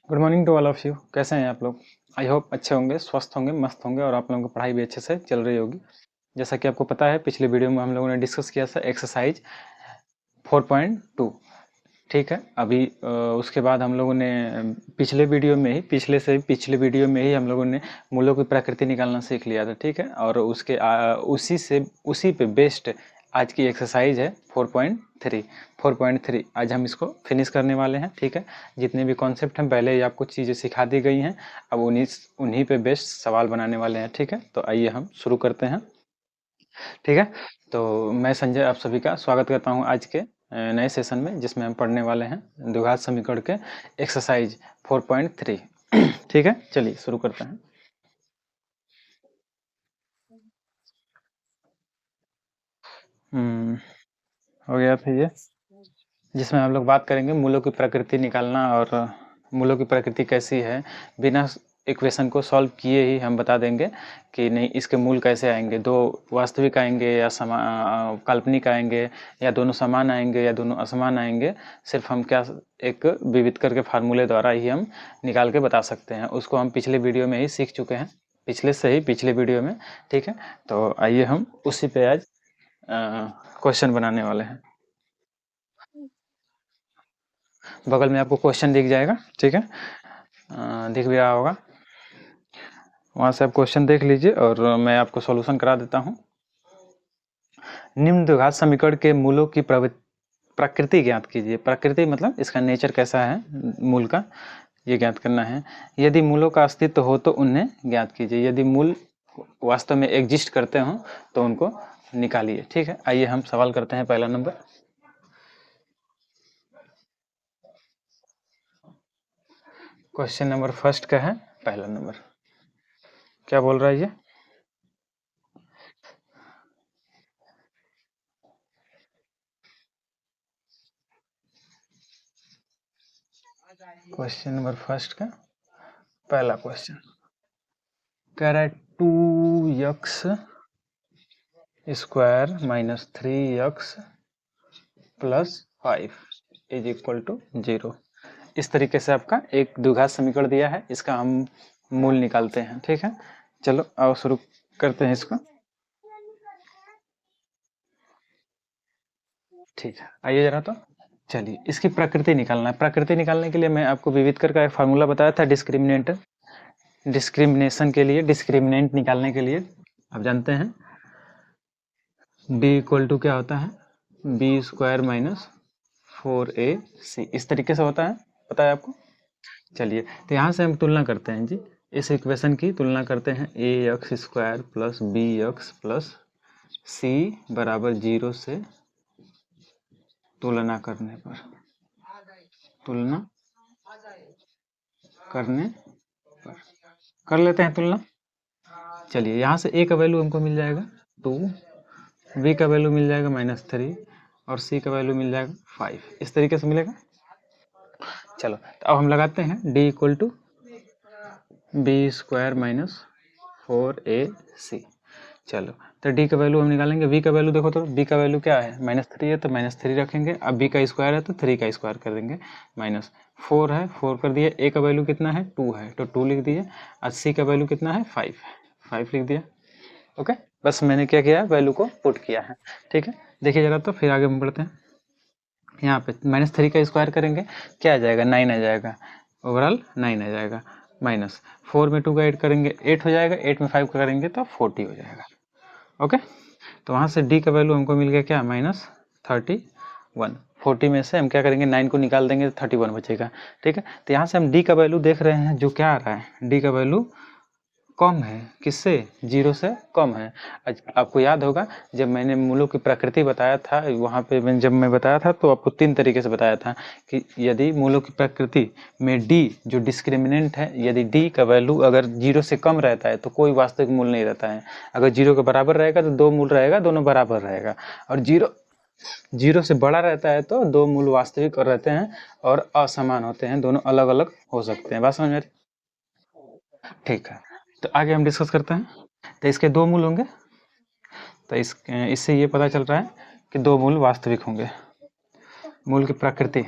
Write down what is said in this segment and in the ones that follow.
Good morning to all of you. कैसे हैं आप लोग? आई होप अच्छे होंगे, स्वस्थ होंगे, मस्त होंगे और आप लोगों की पढ़ाई भी अच्छे से चल रही होगी। जैसा कि आपको पता है, पिछले वीडियो में हम लोगों ने डिस्कस किया था एक्सरसाइज 4.2। ठीक है, अभी उसके बाद हम लोगों ने पिछले वीडियो में ही पिछले वीडियो में ही हम लोगों ने मूलों की प्रकृति निकालना सीख लिया था। ठीक है, और उसी पे बेस्ड आज की एक्सरसाइज है 4.3। आज हम इसको फिनिश करने वाले हैं। ठीक है, जितने भी कॉन्सेप्ट हैं पहले ही आपको चीज़ें सिखा दी गई हैं, अब उन्हीं पे बेस्ड सवाल बनाने वाले हैं। ठीक है, तो आइए हम शुरू करते हैं। ठीक है, तो मैं संजय आप सभी का स्वागत करता हूं आज के नए सेशन में, जिसमें हम पढ़ने वाले हैं द्विघात समीकरण के एक्सरसाइज 4.3। ठीक है, चलिए शुरू करते हैं। हो गया था ये, जिसमें हम लोग बात करेंगे मूलों की प्रकृति निकालना और मूलों की प्रकृति कैसी है। बिना इक्वेशन को सॉल्व किए ही हम बता देंगे कि नहीं इसके मूल कैसे आएंगे, दो वास्तविक आएंगे या काल्पनिक आएंगे, या दोनों समान आएंगे या दोनों असमान आएंगे। सिर्फ हम क्या एक विविध करके फार्मूले द्वारा ही हम निकाल के बता सकते हैं। उसको हम पिछले वीडियो में ही सीख चुके हैं, पिछले वीडियो में। ठीक है, तो आइए हम उसी पे आज क्वेश्चन बनाने वाले हैं। बगल में आपको क्वेश्चन दिख जाएगा। ठीक है, दिख भी रहा होगा, वहाँ से आप क्वेश्चन देख लीजिए और मैं आपको सॉल्यूशन करा देता हूँ। निम्न द्विघात समीकरण के मूलों की प्रकृति ज्ञात कीजिए। प्रकृति मतलब इसका नेचर कैसा है मूल का, ये ज्ञात करना है। यदि मूलों का अस्तित्व हो तो उन्हें ज्ञात कीजिए। यदि मूल वास्तव में एग्जिस्ट करते हो तो उनको निकालिए। ठीक है, आइए हम सवाल करते हैं। पहला नंबर, क्वेश्चन नंबर फर्स्ट का है। पहला नंबर क्या बोल रहा है ये? क्वेश्चन नंबर फर्स्ट का पहला क्वेश्चन कह रहा है 2x square minus 3x plus 5 is equal to 0। इस तरीके से आपका एक द्विघात समीकरण दिया है, इसका हम मूल निकालते हैं। ठीक है, चलो आओ शुरू करते हैं इसको। ठीक है, आइए जरा तो चलिए इसकी प्रकृति निकालना है। प्रकृति निकालने के लिए मैं आपको विविधकर का एक फार्मूला बताया था, डिस्क्रिमिनेशन के लिए, डिस्क्रिमिनेंट निकालने के लिए। आप जानते हैं d इक्वल टू क्या होता है, बी स्क्वायर माइनस 4ac, इस तरीके से होता है, पता है आपको। चलिए, तो यहाँ से हम तुलना करते हैं जी, इस इक्वेशन की तुलना करते हैं। A x square plus b x plus c बराबर 0 से तुलना करने पर, तुलना करने पर कर लेते हैं तुलना। चलिए, यहाँ से ए का वैल्यू हमको मिल जाएगा 2, बी का वैल्यू मिल जाएगा -3 और सी का वैल्यू मिल जाएगा 5, इस तरीके से मिलेगा। चलो, तो अब हम लगाते हैं d equal to B square minus 4ac। चलो, तो d का वैल्यू हम निकालेंगे। v का वैल्यू देखो, तो b का वैल्यू क्या है, -3 है तो -3 रखेंगे। अब b का स्क्वायर है तो 3 का स्क्वायर कर देंगे। -4 है, 4 कर दिए। a का वैल्यू कितना है, 2 है तो 2 लिख दिए। और c का वैल्यू कितना है, 5 है, 5 लिख दिया। ओके, बस मैंने क्या किया, वैल्यू को पुट किया है। ठीक है, देखिए जरा तो, फिर आगे हम बढ़ते हैं। यहाँ पे -3 का स्क्वायर करेंगे, क्या आ जाएगा, 9 आ जाएगा। ओवरऑल 9 आ जाएगा। -4 में 2 का ऐड करेंगे, 8 हो जाएगा। 8 में 5 का करेंगे तो 40 हो जाएगा। ओके, तो वहाँ से डी का वैल्यू हमको मिल गया क्या, -31। 40 में से हम क्या करेंगे, 9 को निकाल देंगे तो 31 बचेगा। ठीक है, तो यहाँ से हम डी का वैल्यू देख रहे हैं, जो क्या आ रहा है, डी का वैल्यू कम है। किससे, 0 से कम है। आपको याद होगा जब मैंने मूलों की प्रकृति बताया था, वहाँ पे जब मैं बताया था तो आपको 3 तरीके से बताया था कि यदि मूलों की प्रकृति में d जो डिस्क्रिमिनेंट है, यदि d का वैल्यू अगर 0 से कम रहता है तो कोई वास्तविक मूल नहीं रहता है। अगर 0 के बराबर रहेगा तो 2 मूल रहेगा, दोनों बराबर रहेगा। और 0 से बड़ा रहता है तो 2 मूल वास्तविक रहते हैं और असमान होते हैं, दोनों अलग अलग हो सकते हैं। बात समझ में आ रही? ठीक है, तो आगे हम डिस्कस करते हैं। तो इसके 2 मूल होंगे, तो इससे ये पता चल रहा है कि 2 मूल वास्तविक होंगे। मूल की प्रकृति,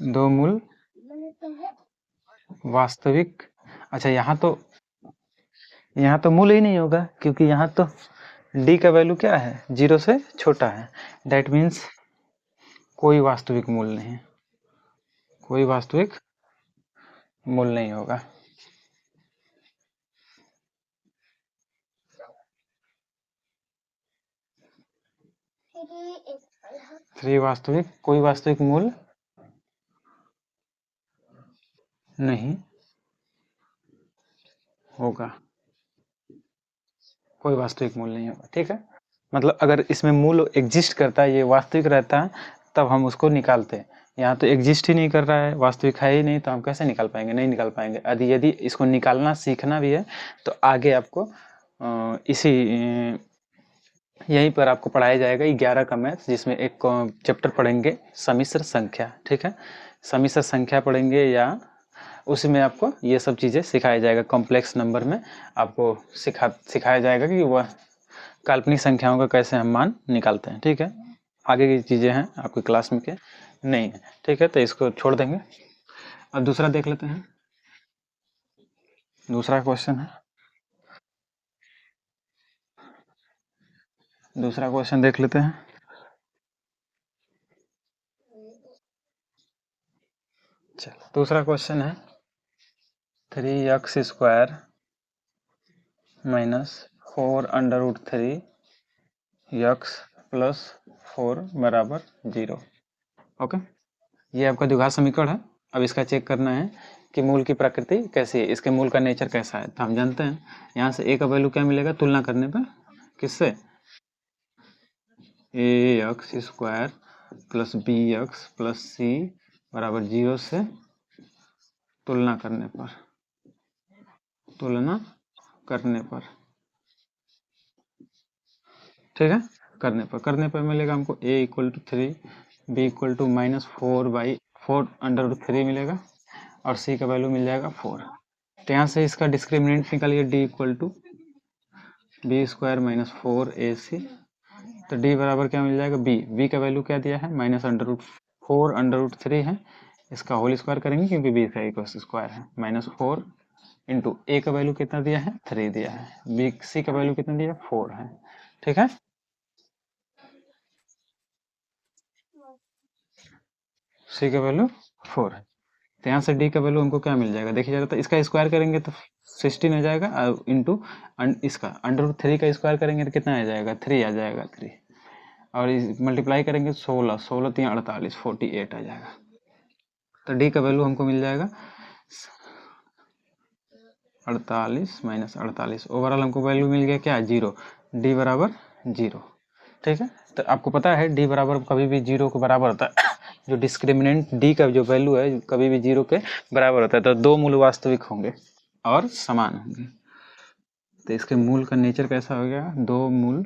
2 मूल वास्तविक। अच्छा, यहाँ तो मूल ही नहीं होगा, क्योंकि यहाँ तो डी का वैल्यू क्या है, 0 से छोटा है। दैट मीन्स कोई वास्तविक मूल नहीं, कोई वास्तविक मूल नहीं होगा। 3 वास्तविक, कोई वास्तविक मूल नहीं होगा, कोई वास्तविक मूल नहीं होगा। ठीक है, मतलब अगर इसमें मूल एग्जिस्ट करता है, ये वास्तविक रहता है, तब हम उसको निकालते हैं। यहाँ तो एग्जिस्ट ही नहीं कर रहा है, वास्तविक है ही नहीं, तो हम कैसे निकाल पाएंगे, नहीं निकाल पाएंगे। यदि इसको निकालना सीखना भी है तो आगे आपको इसी यहीं पर आपको पढ़ाया जाएगा 11 का मैथ, जिसमें एक चैप्टर पढ़ेंगे सम्मिश्र संख्या। ठीक है, सम्मिश्र संख्या पढ़ेंगे, या उसी में आपको ये सब चीज़ें सिखाया जाएगा। कॉम्प्लेक्स नंबर में आपको सिखाया जाएगा कि वह काल्पनिक संख्याओं का कैसे हम मान निकालते हैं। ठीक है, आगे की चीज़ें हैं आपकी क्लास में के नहीं है। ठीक है, तो इसको छोड़ देंगे। अब दूसरा देख लेते हैं। दूसरा क्वेश्चन है, दूसरा क्वेश्चन देख लेते हैं। चलो, दूसरा क्वेश्चन है 3x² माइनस 4√3 x प्लस 4 बराबर 0। ओके, ये आपका द्विघात समीकरण है। अब इसका चेक करना है कि मूल की प्रकृति कैसी है, इसके मूल का नेचर कैसा है। तो हम जानते हैं यहाँ से a का वैल्यू क्या मिलेगा तुलना करने पर, किससे, ax² plus bx plus c बराबर 0 से तुलना करने पर, तुलना करने पर, ठीक है, करने पर मिलेगा हमको a equal to 3, b equal to -4/4√3 मिलेगा, और c का वैल्यू मिल जाएगा 4। तो यहाँ से इसका डिस्क्रिमिनेंट निकालिए, d equal to b² minus 4ac। तो d बराबर क्या मिल जाएगा, b का वैल्यू क्या दिया है, -4√3 है, इसका होल स्क्वायर करेंगे क्योंकि b का इक्वल स्क्वायर है, -4 इंटू a का वैल्यू कितना दिया है, 3 दिया है, c का वैल्यू कितना दिया है, 4 है। ठीक है, c का वैल्यू 4 है। तो यहाँ से d का वैल्यू हमको क्या मिल जाएगा, देखिए जाएगा, तो इसका स्क्वायर करेंगे तो 16 आ जाएगा, इंटू इसका √3 का स्क्वायर करेंगे तो कितना आ जाएगा, 3 आ जाएगा, 3, और मल्टीप्लाई करेंगे 16, 16 3 48, 48 आ जाएगा। तो d का वैल्यू हमको मिल जाएगा 48 माइनस 48, ओवरऑल हमको वैल्यू मिल गया क्या, 0, d बराबर 0। ठीक है, तो आपको पता है d बराबर कभी भी 0 के बराबर होता है, जो डिस्क्रिमिनेंट d का जो वैल्यू है कभी भी 0 के बराबर होता है। तो 2 मूल वास्तविक होंगे और समान होंगे। तो इसके मूल का नेचर कैसा हो गया, 2 मूल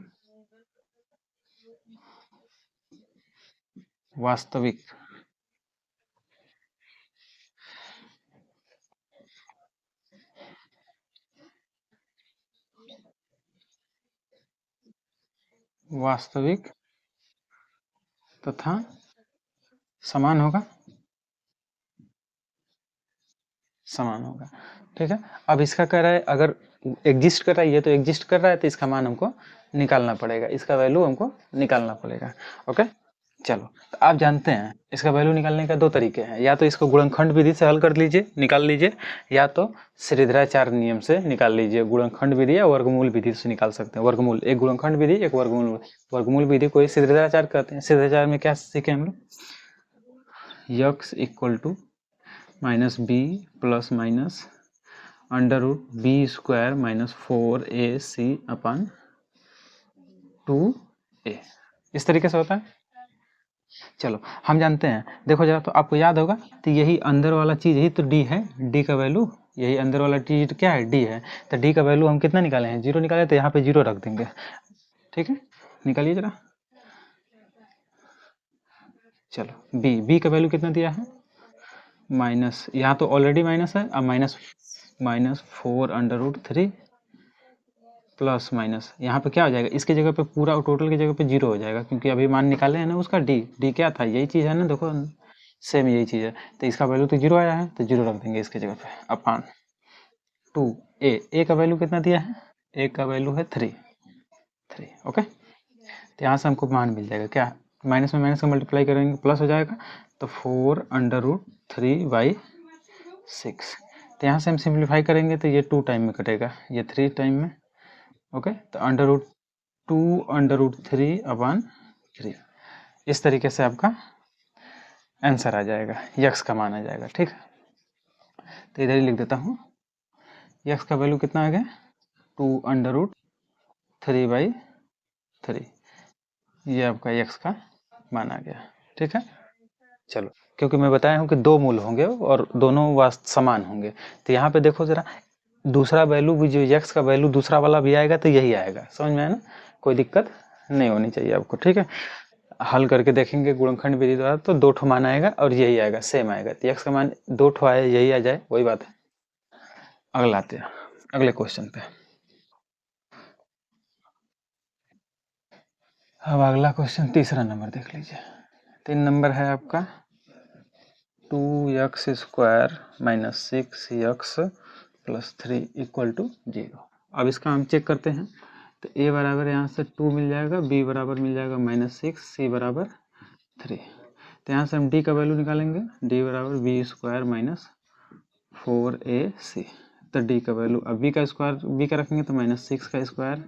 वास्तविक, वास्तविक तथा समान होगा, समान होगा। ठीक है, अब इसका कह रहा है अगर एग्जिस्ट कर रहा है, ये तो एग्जिस्ट कर रहा है, तो इसका मान हमको निकालना पड़ेगा, इसका वैल्यू हमको निकालना पड़ेगा। ओके, चलो, तो आप जानते हैं इसका वैल्यू निकालने का 2 तरीके हैं, या तो इसको गुणनखंड विधि से हल कर लीजिए, निकाल लीजिए, या तो श्रीधराचार्य नियम से निकाल लीजिए। गुणनखंड विधि या वर्गमूल विधि से निकाल सकते हैं। वर्गमूल एक गुणनखंड विधि, एक वर्गमूल। वर्गमूल विधि को श्रीधराचार्य कहते हैं। श्रीधराचार्य में क्या सीखे हम लोग, x equal to -b plus minus √b² minus 4ac upon 2a, इस तरीके से होता है। चलो, हम जानते हैं, देखो जरा, तो आपको याद होगा, तो यही अंदर वाला चीज ही तो d है, d का वैल्यू, यही अंदर वाला चीज क्या है, d है। तो d का वैल्यू हम कितना निकाले हैं, 0 निकाले, तो यहाँ पे 0 रख देंगे। ठीक है, निकालिए जरा। चलो, b का वैल्यू कितना दिया है, माइनस, यहाँ तो ऑलरेडी माइनस है, अब -4√3, प्लस माइनस यहाँ पे क्या हो जाएगा, इसकी जगह पे पूरा टोटल की जगह पे 0 हो जाएगा, क्योंकि अभी मान निकाले हैं ना उसका डी क्या था, यही चीज़ है ना, देखो सेम यही चीज़ है, तो इसका वैल्यू तो 0 आया है, तो 0 रख देंगे इसकी जगह पे अपान 2 ए का वैल्यू कितना दिया है, ए का वैल्यू है 3। ओके, तो यहाँ से हमको मान मिल जाएगा क्या, माइनस में माइनस का मल्टीप्लाई करेंगे प्लस हो जाएगा, तो 4√3/6। तो यहाँ से हम सिंप्लीफाई करेंगे तो ये 2 टाइम में कटेगा, ये 3 टाइम में। ओके, तो √2√3/3 इस तरीके से आपका आंसर आ जाएगा, यक्स का मान आ जाएगा। ठीक, तो इधर ही लिख देता हूँ, यक्स का वैल्यू कितना आ गया, 2√3/3, ये आपका यक्स का मान आ गया। ठीक है, चलो, क्योंकि मैं बताया हूँ कि 2 मूल होंगे और दोनों वास्त समान होंगे, तो यहाँ पे देखो जरा, दूसरा वैल्यू भी, जो यक्स का वैल्यू दूसरा वाला भी आएगा तो यही आएगा, समझ में आया ना, कोई दिक्कत नहीं होनी चाहिए आपको। ठीक है, हल करके देखेंगे गुणनखंड विधि द्वारा, तो 2 ठो मान आएगा और यही आएगा, सेम आएगा, तो यक्स का मान 2 ठो आए, यही आ जाए, वही बात है। अगला आते हैं अगले क्वेश्चन पे। अब अगला क्वेश्चन तीसरा नंबर देख लीजिए, 3 नंबर है आपका 2x² - 6x + 3 = 0। अब इसका हम चेक करते हैं, तो a बराबर यहाँ से 2 मिल जाएगा, b बराबर मिल जाएगा -6, c बराबर 3। तो यहाँ से हम d का वैल्यू निकालेंगे, d बराबर b² - 4ac। तो d का वैल्यू, अब b का स्क्वायर b का रखेंगे तो -6 का स्क्वायर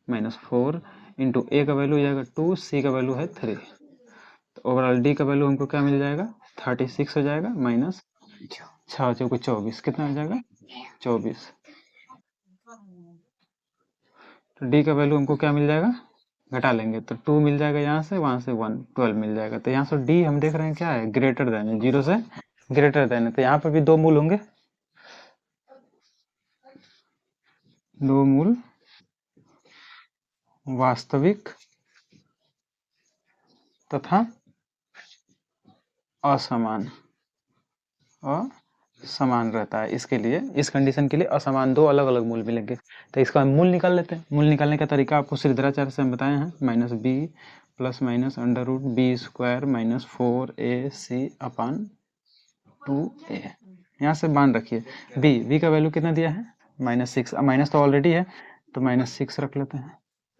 -4 इंटू a का वैल्यू हो जाएगा 2, c का वैल्यू है 3, तो ओवरऑल d का वैल्यू हमको क्या मिल जाएगा, 36 हो जाएगा, माइनस 6 चौको 24, कितना हो जाएगा 24। तो d का वैल्यू हमको क्या मिल जाएगा, घटा लेंगे तो 2 मिल जाएगा, यहाँ से वहाँ से 1, 12 मिल जाएगा। तो यहाँ से d हम देख रहे हैं क्या है, ग्रेटर देन है, 0 से ग्रेटर देन है, तो यहाँ पर भी 2 मूल होंगे, 2 मूल वास्तविक तथा असमान समान रहता है। इसके लिए, इस कंडीशन के लिए असमान 2 अलग अलग मूल मिलेंगे। तो इसका मूल निकाल लेते हैं। मूल निकालने का तरीका आपको श्रीधराचार्य से हम बताए हैं, -b + -√b² - 4ac/2a। यहाँ से मान रखिए, b का वैल्यू कितना दिया है, -6, माइनस तो ऑलरेडी है, तो -6 रख लेते हैं,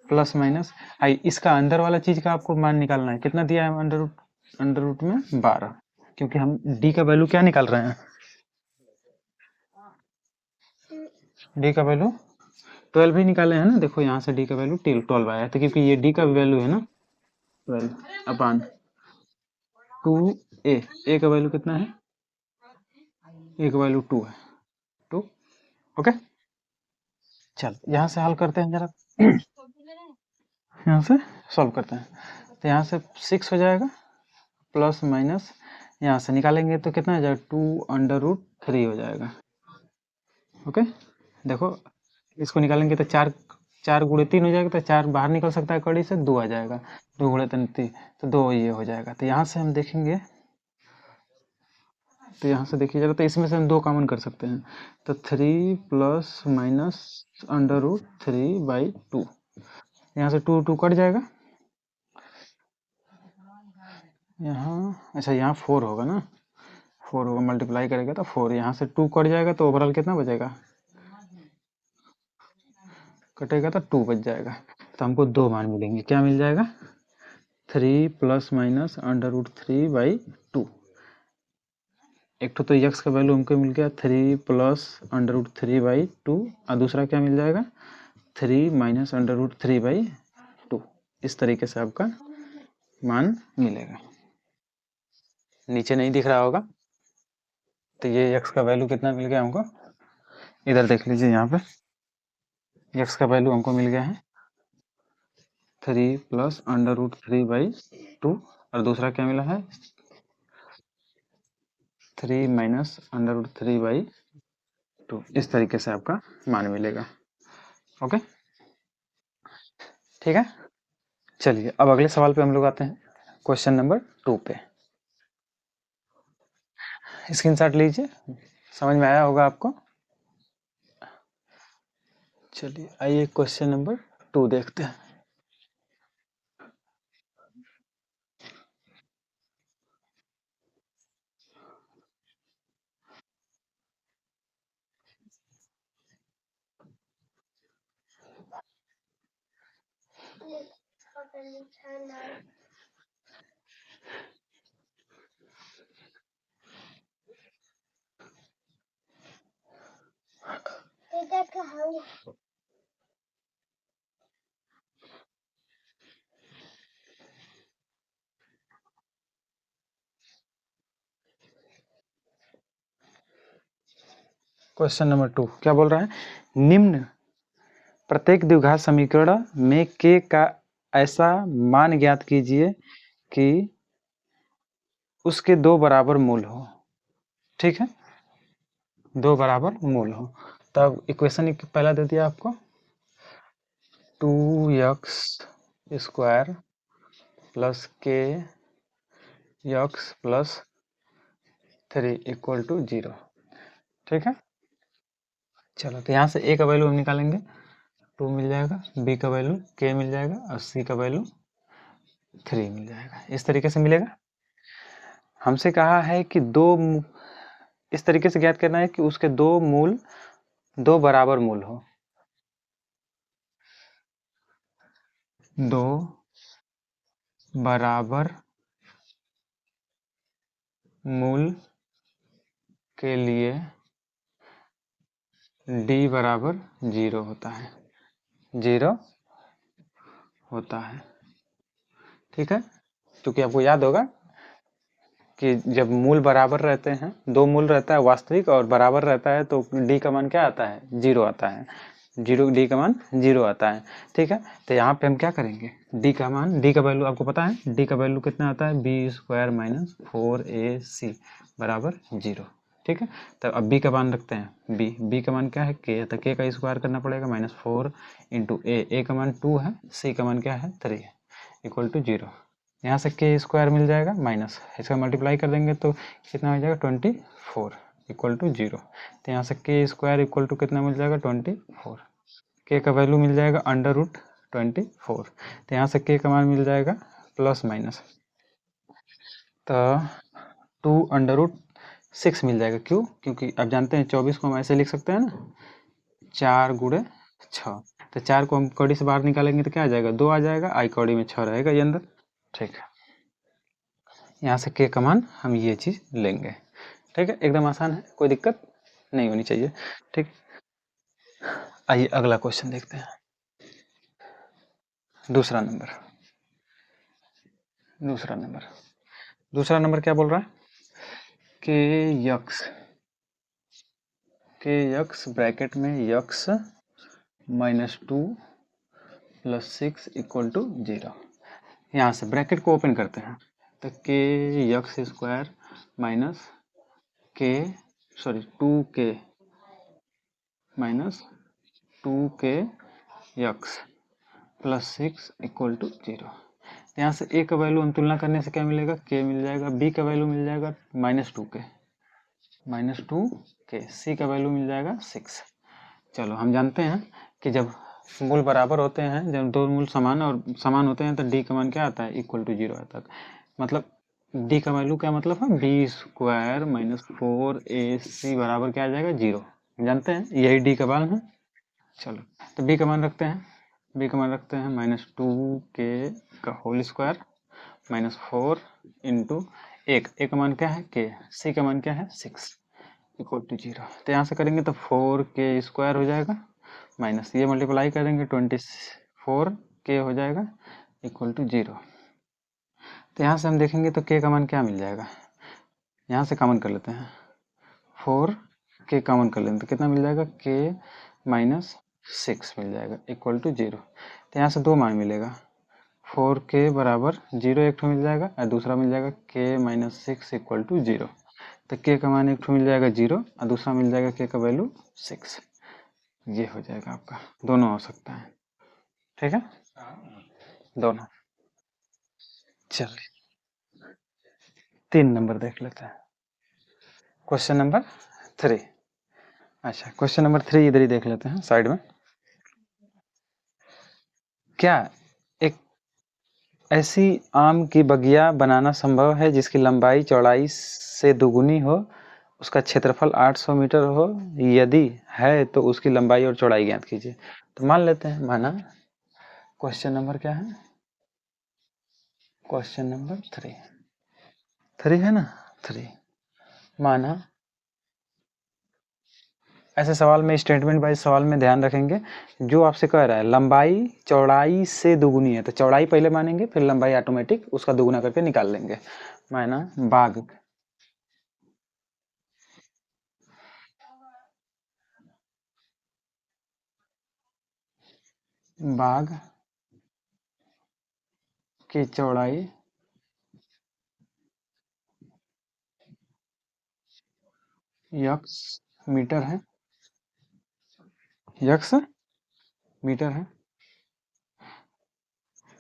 प्लस माइनस इसका अंदर वाला चीज का आपको मान निकालना है, कितना दिया है, अंडर रूट में 12, क्योंकि हम d का वैल्यू क्या निकाल रहे हैं, डी का वैल्यू 12 ही निकाले हैं ना, देखो यहाँ से डी का वैल्यू 12 आया, तो क्योंकि ये डी का वैल्यू है ना 12/2a, ए का वैल्यू कितना है, ए का वैल्यू 2 है, 2। ओके, चल यहाँ से हल करते हैं जरा, यहाँ से सॉल्व करते हैं, तो यहाँ से 6 हो जाएगा, प्लस माइनस यहाँ से निकालेंगे तो कितना हो जाएगा, 2√3 हो जाएगा। ओके, देखो इसको निकालेंगे तो 4 × 3 हो जाएगा, तो 4 बाहर निकल सकता है कड़ी से, 2 आ जाएगा, 2 × 3 तो 2 ये हो जाएगा। तो यहाँ से हम देखेंगे, तो यहाँ से देखिए जरा, तो इसमें से हम 2 कॉमन कर सकते हैं, तो 3 + -√3/2, यहाँ से 2 कट जाएगा, यहाँ अच्छा यहाँ 4 होगा ना, 4 होगा, मल्टीप्लाई करेगा तो 4, यहाँ से 2 कट जाएगा, तो ओवरऑल कितना बचेगा, कटेगा तो 2 बच जाएगा। तो हमको 2 मान मिलेंगे, क्या मिल जाएगा, 3 + -√3/2, एक तो यक्स का वैल्यू हमको मिल गया 3 + √3/2, और दूसरा क्या मिल जाएगा, 3 - √3/2। इस तरीके से आपका मान मिलेगा। नीचे नहीं दिख रहा होगा, तो ये यक्स का वैल्यू कितना मिल गया हमको, इधर देख लीजिए, यहाँ पे यक्स का वैल्यू हमको मिल गया है 3 + √3/2, और दूसरा क्या मिला है, 3 - √3/2। इस तरीके से आपका मान मिलेगा। ओके, ठीक है, चलिए अब अगले सवाल पे हम लोग आते हैं, क्वेश्चन नंबर 2 पे। स्क्रीनशॉट लीजिए, समझ में आया होगा आपको। चलिए आइए क्वेश्चन नंबर 2 देखते हैं। क्वेश्चन नंबर 2 क्या बोल रहा है, निम्न प्रत्येक द्विघात समीकरण में k का ऐसा मान ज्ञात कीजिए कि उसके 2 बराबर मूल हो। ठीक है, 2 बराबर मूल हो। तब इक्वेशन पहला दे दिया आपको 2x square plus k x plus 3 equal to 0। ठीक है, चलो तो यहाँ से a का वैल्यू हम निकालेंगे, 2 मिल जाएगा, b का वैल्यू k मिल जाएगा और c का वैल्यू 3 मिल जाएगा। इस तरीके से मिलेगा। हमसे कहा है कि इस तरीके से ज्ञात करना है कि उसके 2 बराबर मूल हो। 2 बराबर मूल के लिए d बराबर 0 होता है, 0 होता है। ठीक है, क्योंकि आपको याद होगा कि जब मूल बराबर रहते हैं, 2 मूल रहता है वास्तविक और बराबर रहता है तो d का मान क्या आता है, 0 आता है। 0 d का मान 0 आता है। ठीक है, तो यहाँ पे हम क्या करेंगे, d का मान, d का वैल्यू आपको पता है, d का वैल्यू कितना आता है, b स्क्वायर माइनस 4ac बराबर 0। ठीक है, तो अब b का मान रखते हैं, b का मान क्या है, k, तो k का स्क्वायर करना पड़ेगा माइनस 4 इंटू a का मान 2 है, c का मान क्या है 3 है, इक्वल टू 0। यहाँ से के स्क्वायर मिल जाएगा माइनस, इसका मल्टीप्लाई कर देंगे तो कितना हो जाएगा 24 इक्वल टू 0। तो यहाँ से के स्क्वायर इक्वल टू कितना मिल जाएगा 24। के का वैल्यू मिल जाएगा अंडर रूट 24। तो यहाँ से के का मान मिल जाएगा प्लस माइनस, तो 2 अंडर रूट 6 मिल जाएगा। क्यों, क्योंकि आप जानते हैं 24 को हम ऐसे लिख सकते हैं ना, 4 गुणे 6। तो 4 को हम कौड़ी से बाहर निकालेंगे तो क्या आ जाएगा, 2 आ जाएगा, आई कौड़ी में 6 रहेगा ये अंदर। ठीक है, यहाँ से के का मान हम ये चीज़ लेंगे। ठीक है, एकदम आसान है, कोई दिक्कत नहीं होनी चाहिए। ठीक, आइए अगला क्वेश्चन देखते हैं। दूसरा नंबर क्या बोल रहा है के यक्स ब्रैकेट में X minus 2 plus 6 equal to 0। यहाँ से ब्रैकेट को ओपन करते हैं तो के x square minus K 2k minus 2k X plus 6 equal to 0। यहाँ से a का वैल्यू हम तुलना करने से क्या मिलेगा, k मिल जाएगा, b का वैल्यू मिल जाएगा माइनस 2k, c का वैल्यू मिल जाएगा 6। चलो हम जानते हैं कि जब मूल बराबर होते हैं, जब 2 मूल समान होते हैं तो d का मान क्या आता है, इक्वल टू 0 आता है। मतलब d का वैल्यू क्या मतलब है, b स्क्वायर माइनस 4ac बराबर क्या आ जाएगा 0। जानते हैं यही d का मान है। चलो तो b का मान रखते हैं, माइनस 2k का होल स्क्वायर माइनस 4 इंटू एक का मान क्या है k, c का मान क्या है 6 इक्वल टू 0। तो यहाँ से करेंगे तो 4k स्क्वायर हो जाएगा माइनस ये मल्टीप्लाई करेंगे 24k हो जाएगा इक्वल टू 0। तो यहाँ से हम देखेंगे तो k का मान क्या मिल जाएगा, यहाँ से कॉमन कर लेते हैं, 4k कॉमन कर लेते हैं तो कितना मिल जाएगा, k माइनस 6 मिल जाएगा इक्वल टू 0। तो यहाँ से 2 मान मिलेगा, 4k बराबर 0 एक ठो मिल जाएगा और दूसरा मिल जाएगा k माइनस 6 इक्वल टू 0। तो k का मान एक ठो मिल जाएगा 0 और दूसरा मिल जाएगा k का वैल्यू 6। ये हो जाएगा आपका, दोनों हो सकता है। ठीक है, दोनों। चलिए 3 नंबर देख लेते हैं, क्वेश्चन नंबर 3। अच्छा क्वेश्चन नंबर 3 इधर ही देख लेते हैं साइड में। क्या एक ऐसी आम की बगिया बनाना संभव है जिसकी लंबाई चौड़ाई से दोगुनी हो, उसका क्षेत्रफल 800 मीटर हो? यदि है तो उसकी लंबाई और चौड़ाई ज्ञात कीजिए। तो मान लेते हैं, माना क्वेश्चन नंबर क्या है, क्वेश्चन नंबर 3 है ना, 3। माना ऐसे सवाल में, स्टेटमेंट वाइज सवाल में ध्यान रखेंगे, जो आपसे कह रहा है लंबाई चौड़ाई से दुगुनी है तो चौड़ाई पहले मानेंगे, फिर लंबाई ऑटोमेटिक उसका दुगुना करके निकाल लेंगे। माना बाग की चौड़ाई यक्स मीटर है, यक्स मीटर है।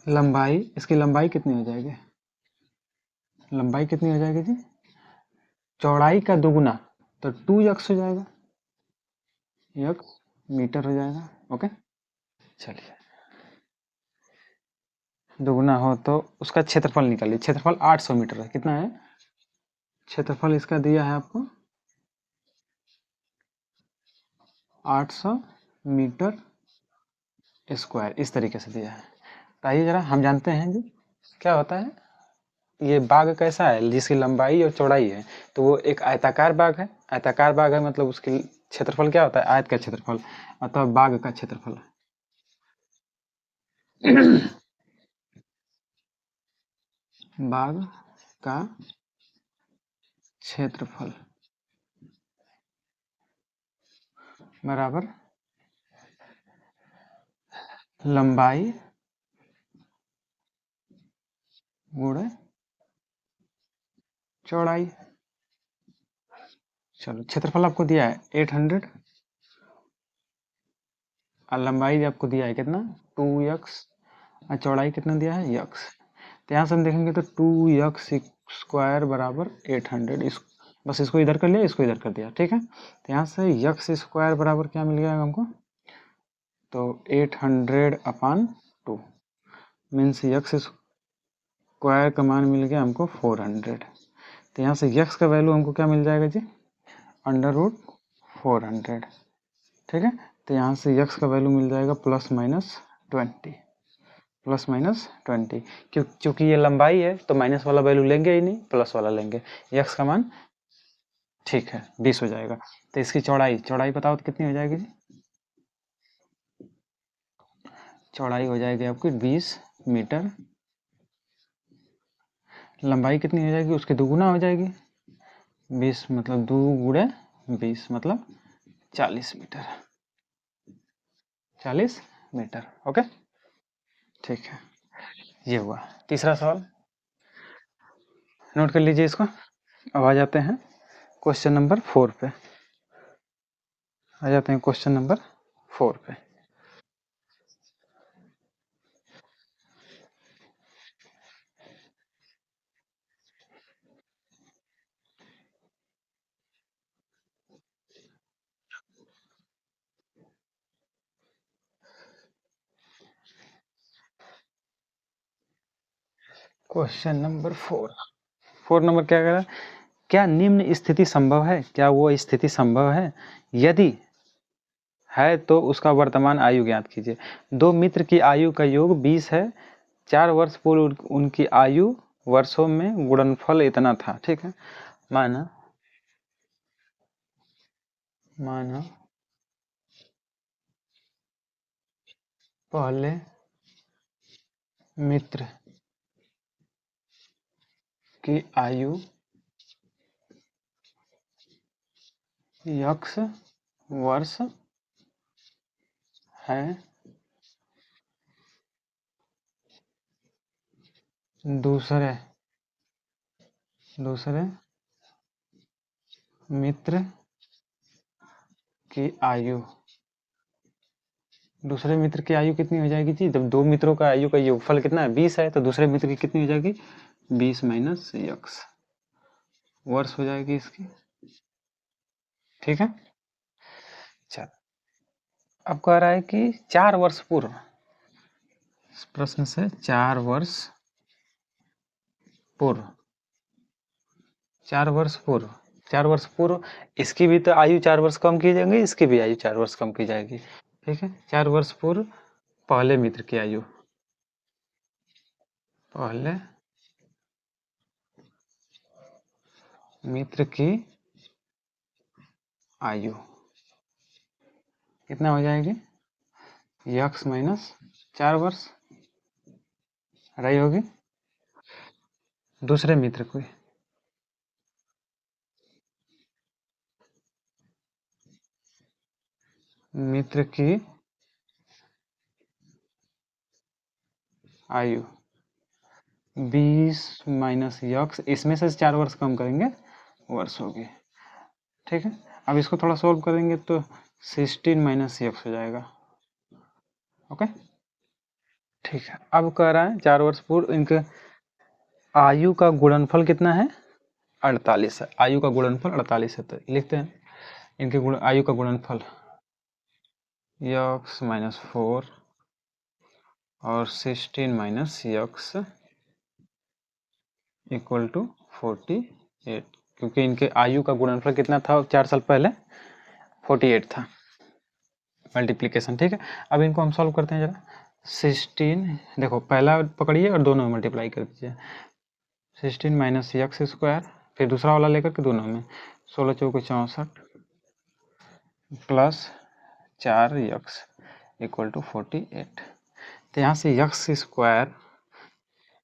लंबाई, इसकी लंबाई कितनी हो जाएगी, लंबाई कितनी हो जाएगी जी, चौड़ाई का दुगुना, तो 2x हो जाएगा, यक्स मीटर हो जाएगा। ओके, चलिए, दुगुना हो तो उसका क्षेत्रफल निकालिए। क्षेत्रफल 800 मीटर है, कितना है क्षेत्रफल इसका दिया है आपको, 800 मीटर स्क्वायर, इस तरीके से दिया है। तो आइए जरा हम जानते हैं जी क्या होता है। ये बाग कैसा है जिसकी लंबाई और चौड़ाई है, तो वो एक आयताकार बाग है। आयताकार बाग है मतलब उसकी क्षेत्रफल क्या होता है, आयत का क्षेत्रफल, अतः बाग का क्षेत्रफल। बाग का क्षेत्रफल बराबर लंबाई गुणे चौड़ाई। चलो, क्षेत्रफल आपको दिया है 800 और लंबाई आपको दिया है कितना, 2x, और चौड़ाई कितना दिया है, यक्स। तो यहाँ से हम देखेंगे तो 2x स्क्वायर बराबर 800, इस बस इसको इधर कर लिया, इसको इधर कर दिया, ठीक है। तो यहाँ से यक्स स्क्वायर बराबर क्या मिल गया हमको, तो 800/2 मीन्स यक्स स्क्वायर का मान मिल गया हमको 400। तो यहाँ से यक्स का वैल्यू हमको क्या मिल जाएगा जी, √400, ठीक है। तो यहाँ से यक्स का वैल्यू मिल जाएगा +-20, +-20, क्योंकि ये लंबाई है तो माइनस वाला वैल्यू लेंगे ही नहीं, प्लस वाला लेंगे। यक्स का मान ठीक है 20 हो जाएगा। तो इसकी चौड़ाई, चौड़ाई बताओ तो कितनी हो जाएगी जी, चौड़ाई हो जाएगी आपकी 20 मीटर, लंबाई कितनी हो जाएगी, उसकी दुगुना हो जाएगी, 20 मतलब 2 गुणे 20 मतलब 40 मीटर, 40 मीटर। ओके, ठीक है, ये हुआ तीसरा सवाल, नोट कर लीजिए इसको। अब आ जाते हैं क्वेश्चन नंबर 4 पे, आ जाते हैं क्वेश्चन नंबर 4 पे। क्वेश्चन नंबर 4 नंबर क्या कह रहा है, क्या निम्न स्थिति संभव है, क्या वो स्थिति संभव है, यदि है तो उसका वर्तमान आयु ज्ञात कीजिए। दो मित्र की आयु का योग 20 है, 4 वर्ष पूर्व उनकी आयु वर्षों में गुणनफल इतना था, ठीक है। माना माना पहले मित्र की आयु x वर्ष है, दूसरे दूसरे मित्र की आयु, दूसरे मित्र की आयु कितनी हो जाएगी जी, जब दो मित्रों का आयु का योगफल कितना है 20 है, तो दूसरे मित्र की कितनी हो जाएगी, 20 माइनस x वर्ष हो जाएगी इसकी, ठीक है। चल, अब कह रहा है कि 4 वर्ष पूर्व, प्रश्न से 4 वर्ष पूर्व, 4 वर्ष पूर्व, 4 वर्ष पूर्व, इसकी भी तो आयु 4 वर्ष कम की जाएगी, इसकी भी आयु 4 वर्ष कम की जाएगी। ठीक है, 4 वर्ष पूर्व पहले मित्र की आयु, पहले मित्र की आयु कितना हो जाएगी, यक्स माइनस 4 वर्ष रही होगी। दूसरे मित्र की, मित्र की आयु 20 माइनस यक्स, इसमें से 4 वर्ष कम करेंगे, वर्ष होगी। ठीक है, अब इसको थोड़ा सोल्व करेंगे तो 16 माइनस यक्स हो जाएगा। ओके, ठीक है। अब कह रहा है 4 वर्ष पूर्व इनके आयु का गुणनफल कितना है, 48 है। आयु का गुणनफल 48 है, तो लिखते हैं इनके आयु का गुणनफल यक्स माइनस 4 और 16 माइनस यक्स इक्वल टू 48, क्योंकि इनके आयु का गुणनफल कितना था 4 साल पहले, 48 था, मल्टीप्लीकेशन। ठीक है, अब इनको हम सॉल्व करते हैं जरा। 16, देखो पहला पकड़िए और दोनों में मल्टीप्लाई कर दीजिए, 16 माइनस यक्स स्क्वायर, फिर दूसरा वाला लेकर के दोनों में, 16 चौके 64 प्लस 4 यक्स इक्वल टू 48। तो यहाँ से यक्स स्क्वायर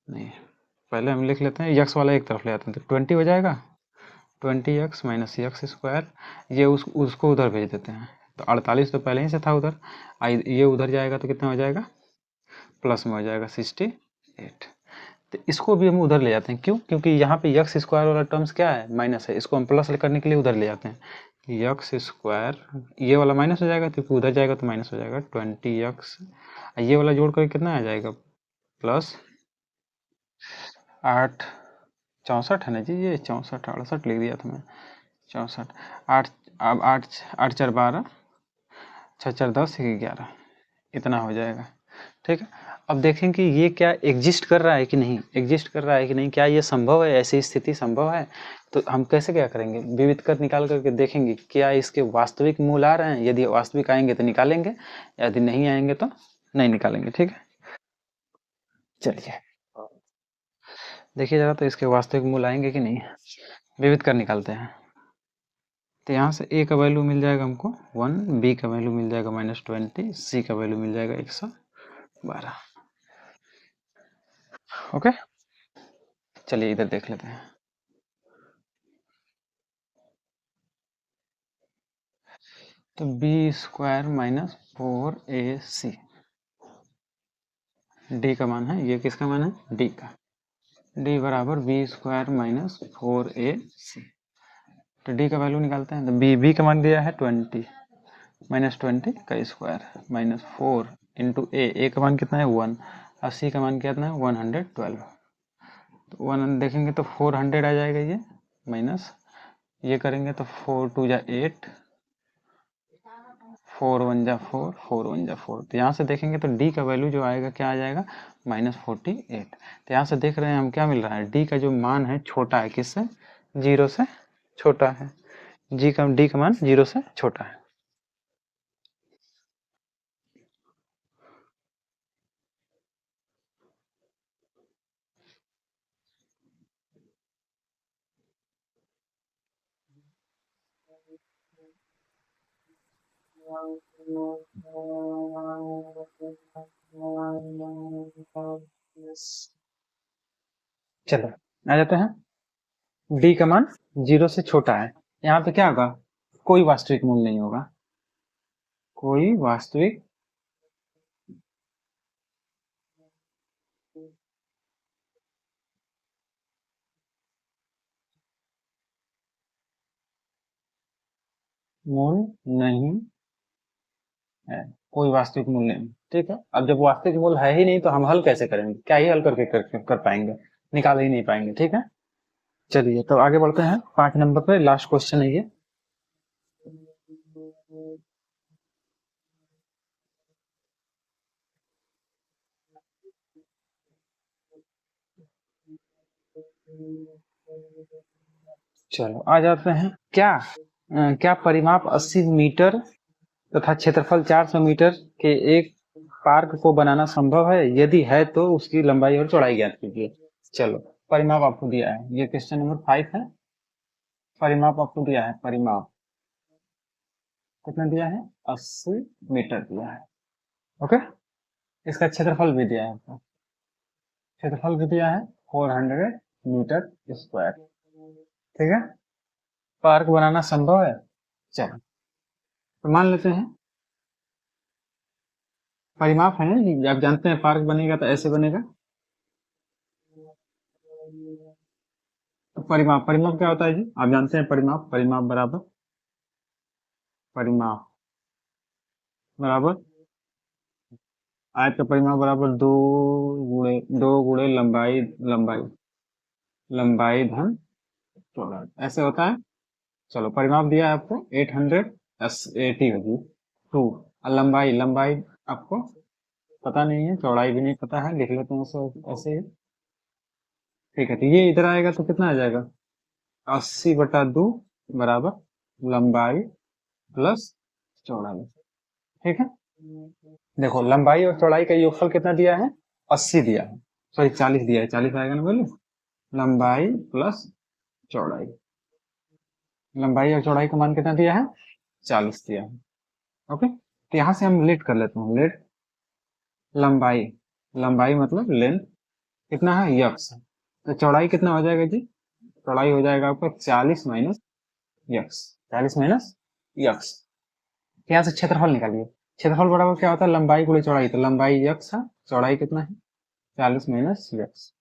नहीं, पहले हम लिख लेते हैं यक्स वाला एक तरफ ले आते हैं, तो 20 हो जाएगा, 20 यक्स माइनस यक्स स्क्वायर, ये उसको उधर भेज देते हैं, तो 48 तो पहले ही से था उधर, ये उधर जाएगा तो कितना हो जाएगा, प्लस में हो जाएगा 68। तो इसको भी हम उधर ले जाते हैं, क्यों, क्योंकि यहाँ पे यक्स स्क्वायर वाला टर्म्स क्या है, माइनस है, इसको हम प्लस करने के लिए उधर ले जाते हैं, यक्स स्क्वायर, ये वाला माइनस हो जाएगा क्योंकि उधर जाएगा तो माइनस हो जाएगा, 20 यक्स, ये वाला जोड़ कर कितना आ जाएगा, प्लस 8, 64 है ना जी, ये 64 68 लिख दिया था मैं, 64, 8, अब 8 8 4 12, 6 4 10 11, इतना हो जाएगा। ठीक है, अब देखें कि ये क्या एग्जिस्ट कर रहा है कि नहीं, एग्जिस्ट कर रहा है कि नहीं, क्या ये संभव है, ऐसी स्थिति संभव है। तो हम कैसे क्या करेंगे, विविध कर निकाल करके देखेंगे क्या इसके वास्तविक मूल आ रहे हैं, यदि वास्तविक आएंगे तो निकालेंगे, यदि नहीं आएंगे तो नहीं निकालेंगे। ठीक है, चलिए देखिए जरा, तो इसके वास्तविक मूल आएंगे कि नहीं, विविध कर निकालते हैं। तो यहाँ से ए का वैल्यू मिल जाएगा हमको 1, बी का वैल्यू मिल जाएगा -20, सी का वैल्यू मिल जाएगा 112। ओके, चलिए इधर देख लेते हैं। तो B square minus 4ac, D का मान है, ये किसका मान है, डी का, डी बराबर बी स्क्वायर माइनस 4ac। तो डी का वैल्यू निकालते हैं, तो बी का मान दिया है 20, -20 का स्क्वायर माइनस 4 इंटू ए का मान कितना है 1, और सी का मान कितना है 112। तो 1 देखेंगे तो 400 आ जाएगा, ये माइनस ये करेंगे तो 4 2 जा 8, 4 1 जा 4, 4 1 जा 4। तो यहाँ से देखेंगे तो डी का वैल्यू जो आएगा क्या आ जाएगा, -48। तो यहाँ से देख रहे हैं हम क्या मिल रहा है, डी का जो मान है छोटा है, किससे, 0 से छोटा है, डी का मान 0 से छोटा है। चलो आ जाते हैं, डी का मान 0 से छोटा है, यहाँ पे क्या होगा, कोई वास्तविक मूल नहीं होगा, कोई वास्तविक मूल नहीं है, कोई वास्तविक मूल नहीं। ठीक है, अब जब वास्तविक मूल है ही नहीं तो हम हल कैसे करेंगे, क्या ही हल करके कर पाएंगे, निकाल ही नहीं पाएंगे। ठीक है, चलिए तो आगे बढ़ते हैं, 5 नंबर पे लास्ट क्वेश्चन है ये। चलो आ जाते हैं। क्या परिमाप 80 मीटर तथा क्षेत्रफल 400 मीटर के एक पार्क को बनाना संभव है? यदि है तो उसकी लंबाई और चौड़ाई ज्ञात कीजिए। चलो परिमाप आपको दिया है, ये क्वेश्चन नंबर 5 है। परिमाप आपको दिया है, परिमाप कितना दिया है? 80 मीटर दिया है। ओके, इसका क्षेत्रफल भी दिया है आपको, क्षेत्रफल भी दिया है 400 मीटर स्क्वायर। ठीक है, पार्क बनाना संभव है। चलो तो मान लेते हैं परिमाप है ना, आप जानते हैं पार्क बनेगा तो ऐसे बनेगा। तो परिमाप, परिमाप क्या होता है जी? आप जानते हैं परिमाप, परिमाप बराबर, परिमाप बराबर आयत का परिमाप बराबर दो गुणे लंबाई, लंबाई लंबाई धन चौड़ाई, ऐसे होता है। चलो परिमाप दिया है आपको 880 होगी 2, और लंबाई, लंबाई आपको पता नहीं है, चौड़ाई भी नहीं पता है, लिख लेते हैं ऐसे ही। ठीक है, तो ये इधर आएगा तो कितना आ जाएगा? 80/2 बराबर लंबाई प्लस चौड़ाई। ठीक है, देखो लंबाई और चौड़ाई का योगफल कितना दिया है? 80 दिया है, सॉरी 40 दिया है, 40 आएगा ना बोले, लंबाई प्लस चौड़ाई, लंबाई और चौड़ाई का मान कितना दिया है? 40 दिया है। ओके, तो यहां से हम लेट कर लेते हैं, लेट लंबाई, लंबाई मतलब लेंथ कितना है? यक्स। तो चौड़ाई कितना हो जाएगा जी? चौड़ाई हो जाएगा आपका 40 माइनस यक्स, 40 माइनस यक्स। यहाँ से क्षेत्रफल निकालिए, क्षेत्रफल बराबर क्या होता है? लंबाई गुणे चौड़ाई, तो लंबाई यक्स है, चौड़ाई कितना है? 40 माइनस यक्स,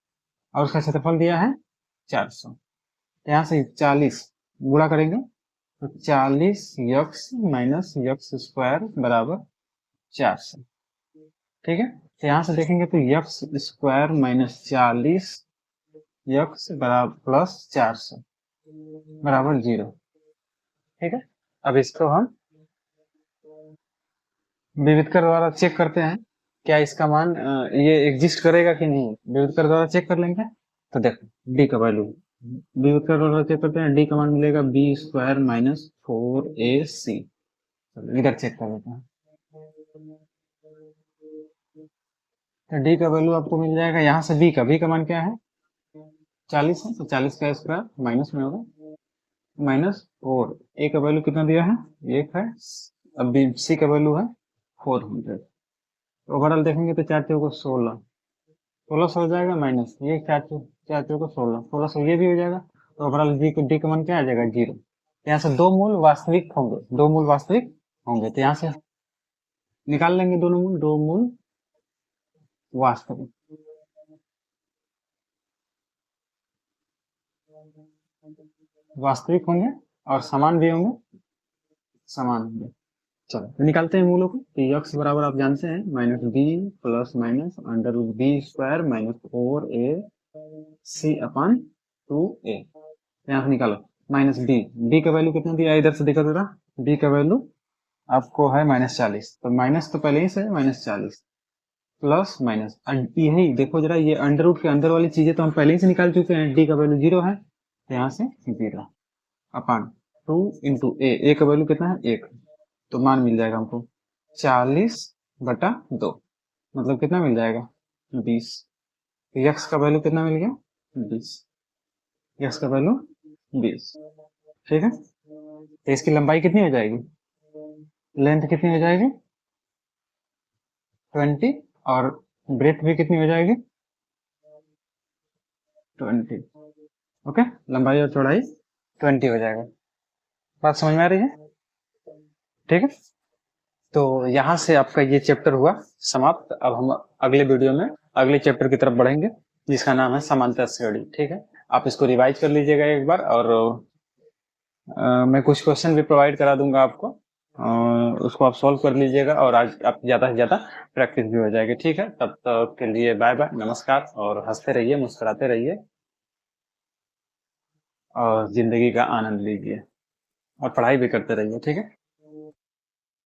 और उसका क्षेत्रफल दिया है 400। यहाँ से 40 गुणा करेंगे तो 40 यक्स माइनस यक्स स्क्वायर बराबर 400। ठीक है, तो यहाँ से देखेंगे तो यक्स स्क्वायर माइनस 40 यक्स बराबर प्लस 400 बराबर 0। ठीक है, अब इसको हम विविधकर द्वारा चेक करते हैं, क्या इसका मान ये एग्जिस्ट करेगा कि नहीं। विविधकर द्वारा चेक कर लेंगे, तो देखो डी का वैल्यू, विविधकर द्वारा चेक करते हैं, डी का मान मिलेगा बी स्क्वायर माइनस 4ac। इधर चेक कर लेते हैं, तो डी का वैल्यू आपको मिल जाएगा, यहाँ से बी का मान क्या है? 40 है, तो 40 का स्क्वायर माइनस में होगा माइनस 4, ए का वैल्यू कितना दिया है? 1 है, अब बी सी का वैल्यू है 400। ओवरऑल देखेंगे तो 4 चौको 16, 1600 हो जाएगा, माइनस ये 4 चौको 16, 1600 ये भी हो जाएगा। तो ओवरऑल डी का मान क्या आ जाएगा? 0। यहाँ से दो मूल वास्तविक होंगे, दो मूल वास्तविक होंगे, तो यहाँ से निकाल लेंगे दोनों मूल, दो मूल वास्तविक, वास्तविक होंगे और समान भी होंगे, समान होंगे। चलो तो निकालते हैं मूलों को, तो यक्स बराबर आप जानते हैं minus B plus minus under root B square minus 4ac/2a। यहाँ से निकालो माइनस बी, बी का वैल्यू कितना दिया है इधर से देखो जरा, बी का वैल्यू आपको है -40, तो माइनस तो पहले ही से -40 प्लस माइनस, यही देखो जरा, ये अंडर रूट के अंदर वाली चीजें तो हम पहले ही से निकाल चुके हैं, डी का वैल्यू 0 है, तो यहाँ से 0/2 का वैल्यू कितना है? 1, तो मान मिल जाएगा हमको 40/2, मतलब कितना मिल जाएगा? 20। यक्स का वैल्यू कितना मिल गया? 20, यक्स का वैल्यू 20। ठीक है, तो इसकी लंबाई कितनी हो जाएगी? लेंथ कितनी हो जाएगी? 20, और ब्रेथ भी कितनी हो जाएगी? 20। ओके, लंबाई और चौड़ाई 20 हो जाएगा। बात समझ में आ रही है? ठीक है, तो यहाँ से आपका ये चैप्टर हुआ समाप्त। अब हम अगले वीडियो में अगले चैप्टर की तरफ बढ़ेंगे, जिसका नाम है समांतर श्रेणी। ठीक है, आप इसको रिवाइज कर लीजिएगा एक बार, और मैं कुछ क्वेश्चन भी प्रोवाइड करा दूंगा आपको, उसको आप सॉल्व कर लीजिएगा, और आज आप ज़्यादा से ज़्यादा प्रैक्टिस भी हो जाएगी। ठीक है, तब तक के लिए बाय बाय, नमस्कार, और हंसते रहिए, मुस्कुराते रहिए, और ज़िंदगी का आनंद लीजिए, और पढ़ाई भी करते रहिए। ठीक है।